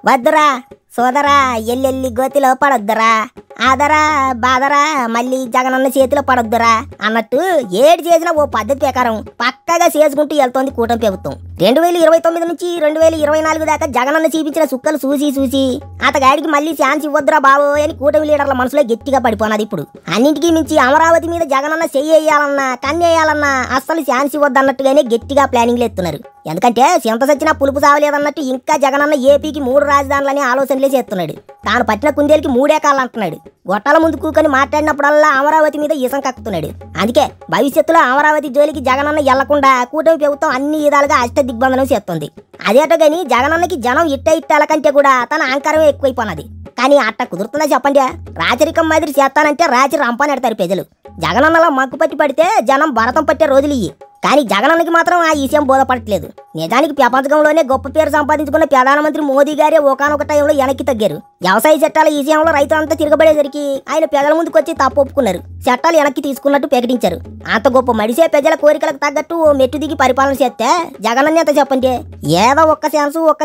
వద్దురా సోదరా, ఎల్లెల్లి గోతిలో పడొద్దురా, ఆదరా బాదరా మళ్ళీ జగనన్న చేతిలో పడొద్దురా అన్నట్టు ఏడు చేసినా ఓ పద్ధతి ప్రకారం పక్కగా చేసుకుంటూ వెళ్తోంది కూటమి ప్రభుత్వం. 2029 నుంచి 2024 దాకా జగనన్న చూపించిన సుక్కలు చూసి అతగాడికి మళ్ళీ ఛాన్స్ ఇవ్వద్దురా బాబో అని కూటమి లీడర్ల మనసులో గట్టిగా పడిపోనది. ఇప్పుడు అన్నింటికీ మించి అమరావతి మీద జగనన్న చెయ్యాలన్నా కన్నేయాలన్నా అస్సలు ఛాన్స్ ఇవ్వద్దన్నట్టుగానే గట్టిగా ప్లానింగ్లు ఎత్తున్నారు. ఎందుకంటే చింత సచ్చినా పులుపు సావలేదన్నట్టు ఇంకా జగనన్న ఏపీకి 3 రాజధానులని ఆలోచనలే చేస్తున్నాడు. తాను పట్టిన కుందేలకి 3 కాళ్ళంటున్నాడు. గొట్టాల ముందు కూకొని మాట్లాడినప్పుడల్లా అమరావతి మీద ఇసం కక్కుతున్నాడు. అందుకే భవిష్యత్తులో అమరావతి జోలికి జగనన్న వెళ్లకుండా కూటమి ప్రభుత్వం అన్ని విధాలుగా అష్ట దిగ్బంధనం చేస్తుంది. అదేటో గాని జగనన్నకి జనం ఇట్టాల కంటే కూడా తన అహంకారమే ఎక్కువైపోయినది. కానీ అట్ట కుదురుతుందా చెప్పండి? రాచరికం మాదిరి చేస్తానంటే రాచి రంపానెడతారు ప్రజలు. జగనన్నలా మగ్గు పట్టి పడితే జనం భరతం పట్టే రోజులు ఇయ్యి. కానీ జగనన్నకి మాత్రం ఆ విషయం బోధపడట్లేదు. నిజానికి ప్రపంచంలోనే గొప్ప పేరు సంపాదించుకున్న ప్రధానమంత్రి మోదీ గారే ఒకానొక టైంలో వెనక్కి తగ్గారు. వ్యవసాయ చట్టాల విషయంలో రైతులంతా తిరగబడేసరికి ఆయన ప్రజల ముందుకు వచ్చి తప్పు ఒప్పుకున్నారు. చట్టాలు వెనక్కి తీసుకున్నట్టు ప్రకటించారు. అంత గొప్ప మడిసే ప్రజల కోరికలకు తగ్గట్టు ఓ మెట్టు దిగి పరిపాలన చేస్తే జగనన్న ఎంత చెప్పండి? ఏదో ఒక్క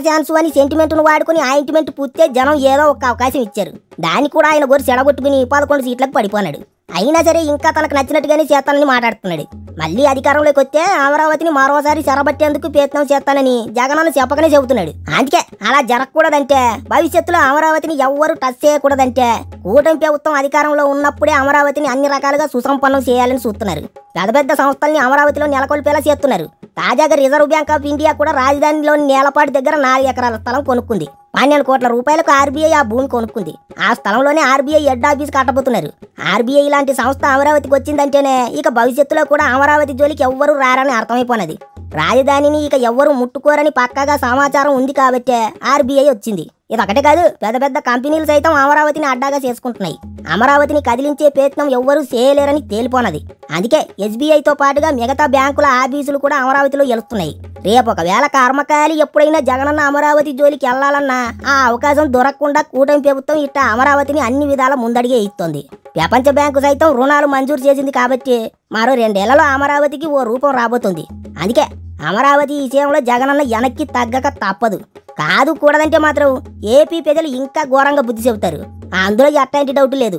ఛాన్సు అని సెంటిమెంట్ను వాడుకుని ఆయింట్మెంట్ పూర్తే జనం ఏదో ఒక్క అవకాశం ఇచ్చారు. దాన్ని కూడా ఆయన గోరి చెడగొట్టుకుని 11 సీట్లకు పడిపోనాడు. అయినా సరే ఇంకా తనకు నచ్చినట్టుగానే చేస్తానని మాట్లాడుతున్నాడు. మళ్ళీ అధికారంలోకి వస్తే అమరావతిని మరోసారి చెరబట్టేందుకు ప్రయత్నం చేస్తానని జగనన్న చెప్పకనే చెబుతున్నాడు. అందుకే అలా జరగకూడదంటే, భవిష్యత్తులో అమరావతిని ఎవ్వరూ టచ్ చేయకూడదంటే కూటమి ప్రభుత్వం అధికారంలో ఉన్నప్పుడే అమరావతిని అన్ని రకాలుగా సుసంపన్నం చేయాలని చూస్తున్నారు. పెద్ద సంస్థల్ని అమరావతిలో నెలకొల్పేలా చేస్తున్నారు. తాజాగా రిజర్వ్ బ్యాంక్ ఆఫ్ ఇండియా కూడా రాజధానిలోని నేలపాటి దగ్గర 4 ఎకరాల స్థలం కొనుక్కుంది. 12 కోట్ల రూపాయలకు ఆర్బీఐ ఆ భూమి కొనుక్కుంది. ఆ స్థలంలోనే ఆర్బీఐ హెడ్ ఆఫీస్ కట్టబోతున్నారు. ఆర్బీఐ లాంటి సంస్థ అమరావతికి వచ్చిందంటేనే ఇక భవిష్యత్తులో కూడా అమరావతి జోలికి ఎవ్వరూ రారని అర్థమైపోయినది. రాజధానిని ఇక ఎవ్వరూ ముట్టుకోరని పక్కాగా సమాచారం ఉంది కాబట్టే ఆర్బీఐ వచ్చింది. ఇదొకటే కాదు, పెద్ద కంపెనీలు సైతం అమరావతిని అడ్డాగా చేసుకుంటున్నాయి. అమరావతిని కదిలించే ప్రయత్నం ఎవ్వరూ చేయలేరని తేలిపోనది. అందుకే ఎస్బీఐతో పాటుగా మిగతా బ్యాంకుల ఆఫీసులు కూడా అమరావతిలో వెలుస్తున్నాయి. రేపు ఒకవేళ కర్మకాలి ఎప్పుడైనా జగనన్న అమరావతి జోలికి వెళ్లాలన్నా ఆ అవకాశం దొరకకుండా కూటమి ప్రభుత్వం ఇట్ట అమరావతిని అన్ని విధాల ముందడిగే ఇస్తోంది. ప్రపంచ బ్యాంకు సైతం రుణాలు మంజూరు చేసింది కాబట్టి మరో 2 ఏళ్లలో అమరావతికి ఓ రూపం రాబోతుంది. అందుకే అమరావతి విషయంలో జగనన్న వెనక్కి తగ్గక తప్పదు. కాదు కూడదంటే మాత్రం ఏపీ ప్రజలు ఇంకా ఘోరంగా బుద్ధి చెబుతారు. అందులో ఎట్లాంటి డౌట్ లేదు.